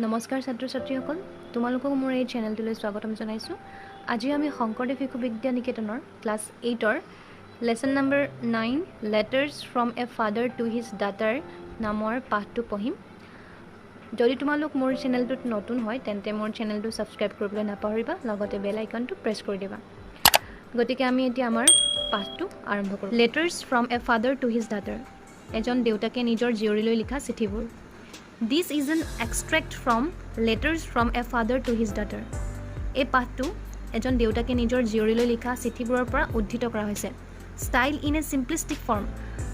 নমস্কাৰ ছাত্ৰ ছাত্ৰীসকল তোমালোকক মোৰ এই চেনেলটোলৈ স্বাগতম জনাইছো। আজি আমি শংকৰদেৱ শিশু বিদ্যা নিকেতনৰ ক্লাছ 8ৰ lesson number 9 letters from a father to his daughter নামৰ পাঠটো পঢ়িম। যদি তোমালোক মোৰ চেনেলটোত নতুন হয় তেন্তে মোৰ চেনেলটো সাবস্ক্ৰাইব কৰিবলৈ নাপাহৰিবা, লগতে বেল আইকনটো প্ৰেছ কৰি দিবা। গতিকে আমি এতিয়া আমাৰ পাঠটো আৰম্ভ কৰোঁ। Letters from a father to his ডাটাৰ, এজন দেউতাকে নিজৰ জীয়ৰীলৈ লিখা চিঠিবোৰ। This is an extract from letters from a father to his daughter. এই পাঠটো এজন দেউতাকে নিজৰ জীয়ৰীলৈ লিখা চিঠিবোৰৰ পৰা উদ্ধৃত কৰা হৈছে। ষ্টাইল ইন এ চিম্পলিষ্টিক ফৰ্ম,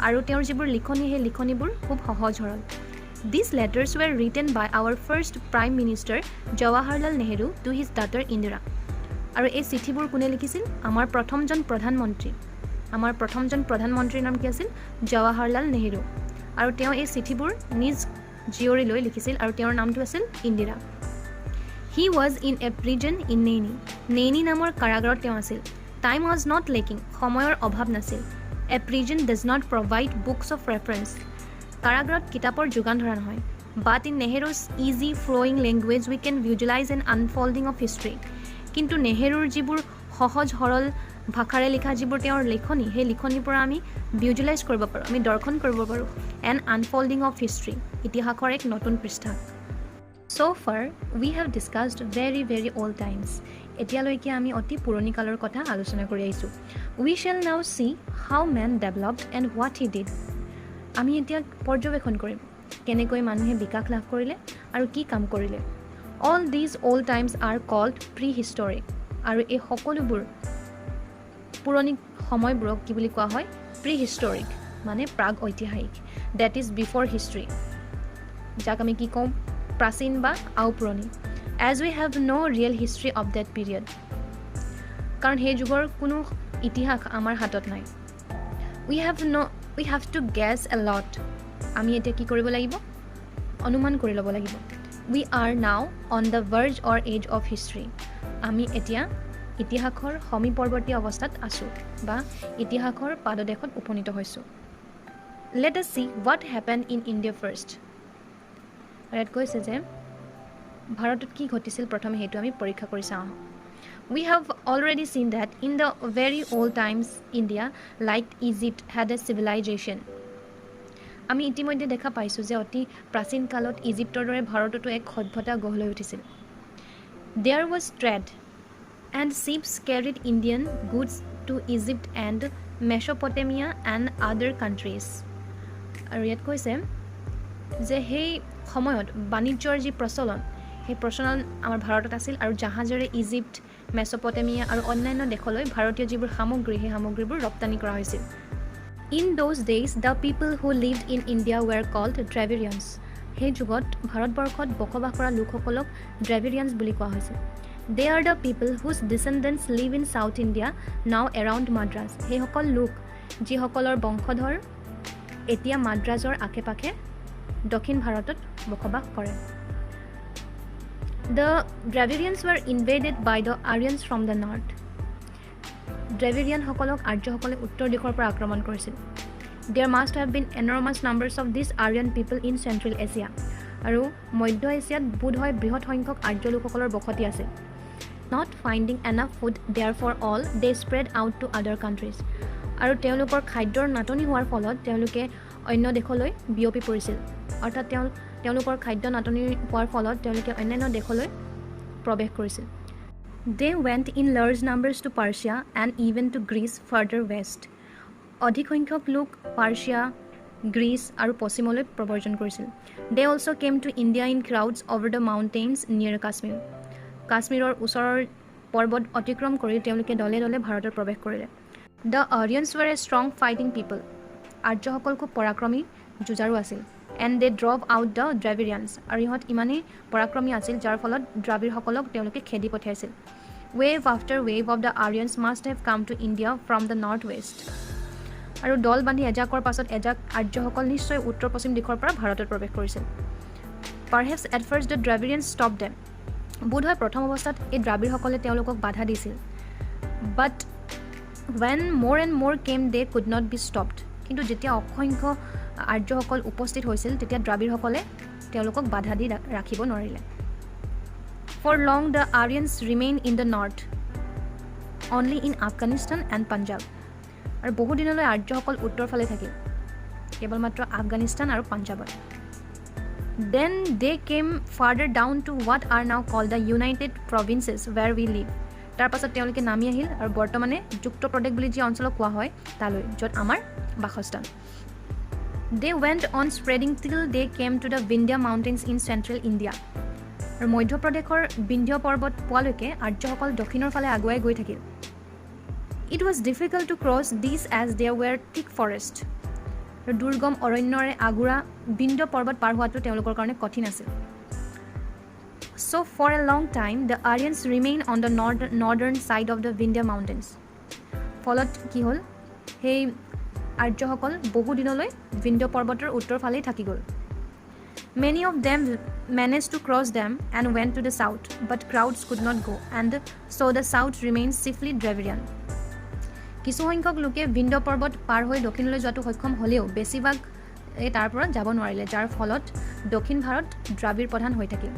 আৰু তেওঁৰ যিবোৰ লিখনি সেই লিখনিবোৰ খুব সহজ সৰল। These letters were written by our first Prime Minister Jawaharlal Nehru to his daughter Indira. আৰু এই চিঠিবোৰ কোনে লিখিছিল? আমাৰ প্ৰথমজন প্ৰধানমন্ত্ৰীৰ নাম কি আছিল? জৱাহৰলাল নেহেৰু। আৰু তেওঁ এই চিঠিবোৰ নিজ জীয়ৰীলৈ লিখিছিল আৰু তেওঁৰ নামটো আছিল Indira. He was in a prison in নেইনি নামৰ কাৰাগাৰত তেওঁ আছিল। টাইম ৱাজ নট লেকিং, সময়ৰ অভাৱ নাছিল। A prison does not provide books of reference, কাৰাগাৰত কিতাপৰ যোগান ধৰা নহয়। But in Nehru's easy flowing language we can visualise an unfolding of history, কিন্তু নেহেৰুৰ যিবোৰ সহজ সৰল ভাষাৰে লিখা যিবোৰ তেওঁৰ লিখনি, সেই লিখনিৰ পৰা আমি ভিজুৱেলাইজ কৰিব পাৰোঁ, আমি দৰ্শন কৰিব পাৰোঁ এন আনফল্ডিং অফ হিষ্ট্ৰী, ইতিহাসৰ এক নতুন পৃষ্ঠা। So' far we have discussed very old times, এতিয়ালৈকে আমি অতি পুৰণি কালৰ কথা আলোচনা কৰি আহিছোঁ। We shall now see how man developed and what he did, আমি এতিয়া পৰ্যবেক্ষণ কৰিম কেনেকৈ মানুহে বিকাশ লাভ কৰিলে আৰু কি কাম কৰিলে। All these old times R cold pre historic, আৰু এই সকলোবোৰ পুৰণি সময়বোৰক কি বুলি কোৱা হয়? প্ৰি হিষ্টৰিক, মানে প্ৰাগ ঐতিহাসিক। ডেট ইজ বিফৰ হিষ্ট্ৰী, যাক আমি কি কওঁ? প্ৰাচীন বা আওপুৰণি। As we have no' real history of that period, কাৰণ সেই যুগৰ কোনো ইতিহাস আমাৰ হাতত নাই। We have to guess a lot, আমি এতিয়া কি কৰিব লাগিব? অনুমান কৰি ল'ব লাগিব। We are now on the verge or edge of history, আমি এতিয়া ইতিহাসৰ সমীপৱৰ্তী অৱস্থাত আছোঁ বা ইতিহাসৰ পাদদেশত উপনীত হৈছোঁ। Let us C what happen in India first, ইয়াত কৈছে যে ভাৰতত কি ঘটিছিল প্ৰথমে সেইটো আমি পৰীক্ষা কৰি চাওঁ। We have already seen that in the very old times India like Egypt had a civilisation, আমি ইতিমধ্যে দেখা পাইছোঁ যে অতি প্ৰাচীন কালত ইজিপ্তৰ দৰে ভাৰততো এক সভ্যতা গঢ় লৈ উঠিছিল। There was trade and ships carried Indian goods to Egypt and Mesopotamia and other countries. আৰু ইয়াত কৈছে যে সেই সময়ত বাণিজ্যৰ যি প্ৰচলন, সেই প্ৰচলন আমাৰ ভাৰতত আছিল আৰু জাহাজেৰে ইজিপ্ট, মেছপটেমিয়া আৰু অন্যান্য দেশলৈ ভাৰতীয় যিবোৰ সামগ্ৰী, সেই সামগ্ৰীবোৰ ৰপ্তানি কৰা হৈছিল। In those days the people who lived in India were called Dravidians, সেই যুগত ভাৰতবৰ্ষত বসবাস কৰা লোকসকলক ড্ৰেভিৰিয়ানছ বুলি কোৱা হৈছিল। They are the people whose descendants live in South India now around Madras, সেইসকল লোক যিসকলৰ বংশধৰ এতিয়া মাদ্ৰাজৰ আশে পাশে দক্ষিণ ভাৰতত বসবাস কৰে। The Dravidians were invaded by the Aryans from the north, ড্ৰেভিৰিয়ানসকলক আৰ্যসকলে উত্তৰ দিশৰ পৰা আক্ৰমণ কৰিছিল। There must have been enormous numbers of these Aryan people in Central Asia, আৰু মধ্য এছিয়াত বোধ হয় বৃহৎ সংখ্যক আৰ্য লোকসকলৰ বসতি আছে। Not finding enough food there for all, they spread out to other countries, আৰু তেওঁলোকৰ খাদ্যৰ নাটনি হোৱাৰ ফলত তেওঁলোকে অন্য দেশলৈ বিয়পি পৰিছিল, অৰ্থাৎ তেওঁলোকৰ খাদ্য নাটনি হোৱাৰ ফলত তেওঁলোকে অন্যান্য দেশলৈ প্ৰৱেশ কৰিছিল। They went in large numbers to Persia and even to Greece further west, অধিক সংখ্যক লোক পাৰ্চিয়া, গ্ৰীচ আৰু পশ্চিমলৈ প্ৰব্ৰজন কৰিছিল। They also came to India in crowds over the mountains near Kashmir, কাশ্মীৰৰ ওচৰৰ পৰ্বত অতিক্ৰম কৰি তেওঁলোকে দলে দলে ভাৰতত প্ৰৱেশ কৰিলে। দ্য আৰিয়ানছ ৱেৰ এ ষ্ট্ৰং ফাইটিং পিপল, আৰ্যসকল খুব পৰাক্ৰমী যুঁজাৰু আছিল। এণ্ড দে ড্ৰভ আউট দ্য ড্ৰেভিৰিয়ানছ, আৰু ইহঁত ইমানেই পৰাক্ৰমী আছিল যাৰ ফলত দ্ৰাবিড়সকলক তেওঁলোকে খেদি পঠিয়াইছিল। Wave after wave of the Aryans must have come to India from the north west, আৰু দল বান্ধি এজাকৰ পাছত এজাক আৰ্যসকল নিশ্চয় উত্তৰ পশ্চিম দিশৰ পৰা ভাৰতত প্ৰৱেশ কৰিছিল। Perhaps at first the Dravidians stop them, বোধহয় প্ৰথম অৱস্থাত এই দ্ৰাবিড়সকলে তেওঁলোকক বাধা দিছিল। বাট ৱেন মোৰ এণ্ড মোৰ কেম দে কুড নট বি ষ্টপড, কিন্তু যেতিয়া অসংখ্য আৰ্যসকল উপস্থিত হৈছিল তেতিয়া দ্ৰাবিড়সকলে তেওঁলোকক বাধা দি ৰাখিব নোৱাৰিলে For long the Aryans remained in the north only in Afghanistan and Punjab আৰু বহু দিনলৈ আৰ্যসকল উত্তৰ ফালে থাকিল কেৱল মাত্ৰ আফগানিস্তান আৰু পাঞ্জাবত Then they came farther down to what are now called the United Provinces where we live তাৰ পাছত তেওঁলোকে নামি আহিল আৰু বৰ্তমানে যুক্ত প্ৰদেশ বুলি যি অঞ্চলক কোৱা হয় তালৈ য'ত আমাৰ বাসস্থান They went on spreading till they came to the Vindhya mountains in central India আৰু মধ্য প্ৰদেশৰ বিন্ধ্য পৰ্বত পোৱালৈকে আৰ্যসকল দক্ষিণৰ ফালে আগুৱাই গৈ থাকিল It was difficult to cross these as there were thick forest দুৰ্গম অৰণ্যৰে আগুৰা বিন্ধ্য পৰ্বত পাৰ হোৱাটো তেওঁলোকৰ কাৰণে কঠিন আছিল So for a long time the Aryans remained on the northern side of the Vindhya mountains ফলত কি হ'ল সেই আৰ্যসকল বহু দিনলৈ বিন্ধ্য পৰ্বতৰ উত্তৰ ফালে থাকি গ'ল Many of them managed to cross them and went to the south but crowds could not go and so the south remained chiefly Dravidian কিছু সংখ্যক লোকে বিন্ধ্য পৰ্বত পাৰ হৈ দক্ষিণলৈ যোৱাটো সক্ষম হ'লেও বেছিভাগ তাৰ পৰা যাব নোৱাৰিলে যাৰ ফলত দক্ষিণ ভাৰত দ্ৰাবিড় প্ৰধান হৈ থাকিল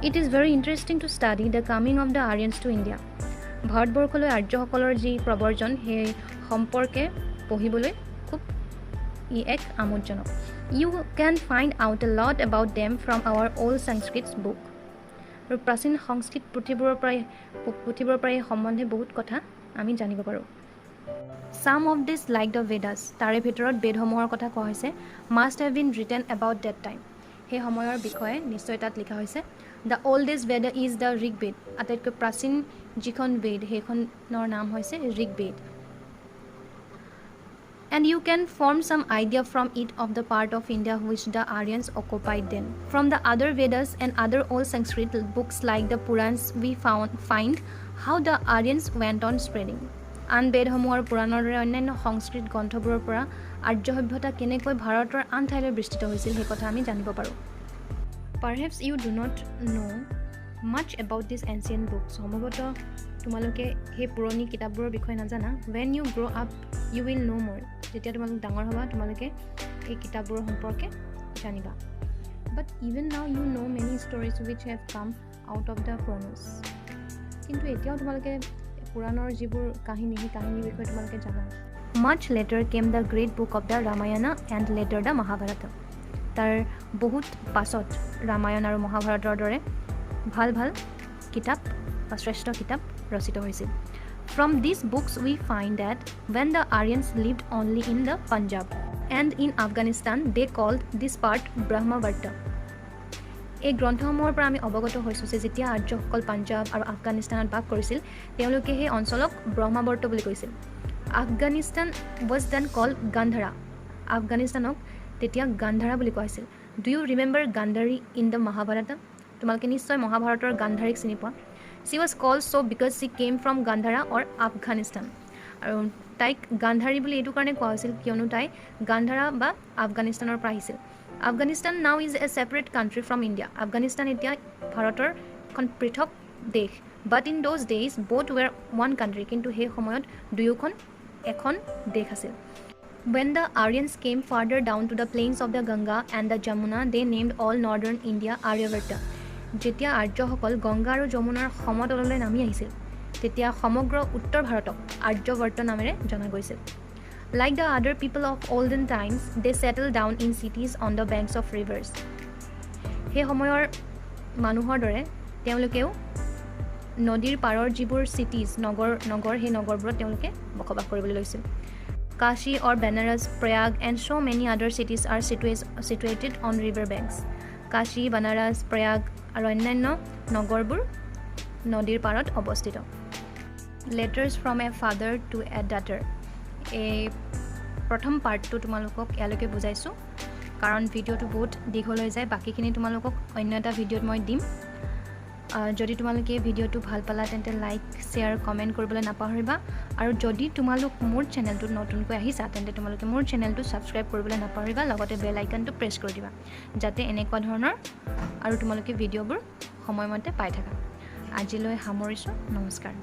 It is very interesting to study the coming of the Aryans to India ভাৰতবৰ্ষলৈ আৰ্যসকলৰ যি প্ৰৱৰ্জন সেই সম্পৰ্কে পঢ়িবলৈ খুব এক আমোদজনক You can find out a lot about them from our old Sanskrit book আৰু প্ৰাচীন সংস্কৃত পুথিবোৰৰ পৰা সম্বন্ধে বহুত কথা আমি জানিব পাৰোঁ Some of this like the Vedas তাৰে ভিতৰত বেদসমূহৰ কথা কোৱা হৈছে must have been written about that time সেই সময়ৰ বিষয়ে নিশ্চয় তাত লিখা হৈছে The oldest Veda is the Rig Ved আটাইতকৈ প্ৰাচীন যিখন বেদ সেইখনৰ নাম হৈছে ঋগ বেদ And you can form some idea from it of the part of India which the Aryans occupied then. From the other Vedas and other old Sanskrit books like the Purans, we find how the Aryans went on spreading. আন বেদসমূহৰ পুৰাণৰ দৰে অন্যান্য সংস্কৃত গ্ৰন্থবোৰৰ পৰা আৰ্য সভ্যতা কেনেকৈ ভাৰতৰ আন ঠাইলৈ বিস্তৃত হৈছিল সেই কথা আমি জানিব পাৰোঁ Perhaps you do not know much about these ancient books. সম্ভৱতঃ তোমালোকে সেই পুৰণি কিতাপবোৰৰ বিষয়ে নাজানা When you grow up, you will know more. যেতিয়া তোমালোক ডাঙৰ হ'বা তোমালোকে এই কিতাপবোৰৰ সম্পৰ্কে জানিবা But even now you know many stories which have come out of the Puranas. কিন্তু এতিয়াও তোমালোকে পুৰাণৰ যিবোৰ কাহিনী সেই কাহিনীৰ বিষয়ে তোমালোকে জানা Much later came the great book of the Ramayana and later the Mahabharata. তাৰ বহুত পাছত ৰামায়ণ আৰু মহাভাৰতৰ দৰে ভাল ভাল কিতাপ বা শ্ৰেষ্ঠ কিতাপ ৰচিত হৈছিল From these books we find that when the Aryans lived only in the Punjab and in Afghanistan they called this part Brahmavarta এই গ্ৰন্থসমূহৰ পৰা আমি অৱগত হৈছোঁ যে যেতিয়া আৰ্যসকল পাঞ্জাব আৰু আফগানিস্তানত বাস কৰিছিল তেওঁলোকে সেই অঞ্চলক ব্ৰহ্মাবৰ্ত বুলি কৈছিল Afghanistan was then called Gandhara আফগানিস্তানক তেতিয়া গান্ধাৰা বুলি কোৱা হৈছিল Do you remember Gandhari in the Mahabharata? তোমালোকে নিশ্চয় মহাভাৰতৰ গান্ধাৰীক চিনি পোৱা She was called so because she came from Gandhara or Afghanistan আৰু তাইক গান্ধাৰী বুলি এইটো কাৰণে কোৱা হৈছিল কিয়নো তাই গান্ধাৰা বা আফগানিস্তানৰ পৰা আহিছিল Afghanistan now is a separate country from India Afghanistan এতিয়া ভাৰতৰ এখন পৃথক দেশ But in those days both were one country কিন্তু সেই সময়ত দুয়োখন এখন দেশ আছিল When the Aryans came farther down to the plains of the Ganga and the Jamuna, they named all northern India Aryavarta. যেতিয়া আৰ্যসকল গংগা আৰু যমুনাৰ সমতললৈ নামি আহিছিল তেতিয়া সমগ্ৰ উত্তৰ ভাৰতক আৰ্যবৰ্ত নামেৰে জনা গৈছিল Like the other people of olden times, they settled down in cities on the banks of rivers. সেই সময়ৰ মানুহৰ দৰে তেওঁলোকেও নদীৰ পাৰৰ যিবোৰ cities নগৰ সেই নগৰবোৰত তেওঁলোকে বসবাস কৰিবলৈ লৈছিল Kashi or Banaras, Prayag and so many other cities are situated on river banks. Kashi, Banaras, Prayag আৰু অন্যান্য নগৰবোৰ নদীৰ পাৰত অৱস্থিত Letters from a father to a daughter. এই প্ৰথম পাৰ্টটো তোমালোকক ইয়ালৈকে বুজাইছোঁ কাৰণ ভিডিঅ'টো বহুত দীঘল হৈ যায় বাকীখিনি তোমালোকক অন্য এটা ভিডিঅ'ত মই দিম যদি তোমালোকে ভিডিঅ'টো ভাল পালা তেন্তে লাইক শেয়াৰ কমেণ্ট কৰিবলৈ নাপাহৰিবা আৰু যদি তোমালোক মোৰ চেনেলটোত নতুনকৈ আহিছা তেন্তে তোমালোকে মোৰ চেনেলটো ছাবস্ক্ৰাইব কৰিবলৈ নাপাহৰিবা লগতে বেল আইকনটো প্ৰেছ কৰি দিবা যাতে এনেকুৱা ধৰণৰ আৰু তোমালোকে ভিডিঅ'বোৰ সময়মতে পাই থাকা আজিলৈ সামৰিছোঁ নমস্কাৰ